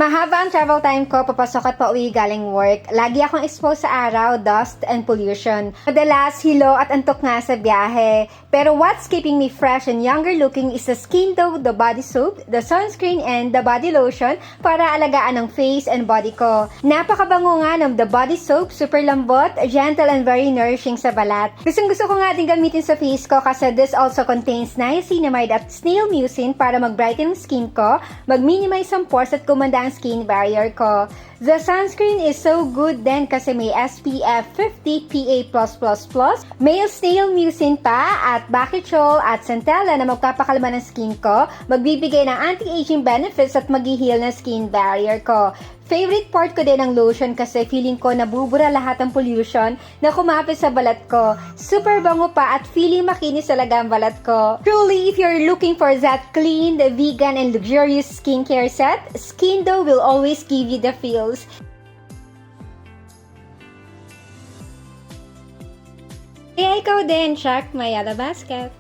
Mahaba ang travel time ko papasok at pauwi galing work. Lagi akong exposed sa araw, dust, and pollution. Madalas, hilo at antok nga sa biyahe. Pero what's keeping me fresh and younger looking is the Skin Dough, the body soap, the sunscreen, and the body lotion para alagaan ang face and body ko. Napakabango nga ng the body soap, super lambot, gentle, and very nourishing sa balat. Gusto ko nga din gamitin sa face ko kasi this also contains niacinamide at snail mucin para mag-brighten ang skin ko, mag-minimize ang pores at kumanda ang skin barrier ko. The sunscreen is so good din kasi may SPF 50 PA+++, may snail mucin pa at bakuchiol at centella na magpapakalma ng skin ko, magbibigay ng anti-aging benefits at mag-heal ng skin barrier ko. Favorite part ko din ang lotion kasi feeling ko nabubura lahat ng pollution na kumapit sa balat ko. Super bango pa at feeling makinis talaga ang balat ko. Truly, if you're looking for that clean, vegan, and luxurious skincare set, Skin Dough will always give you the feels. Kaya ikaw din, check my Yellow Basket.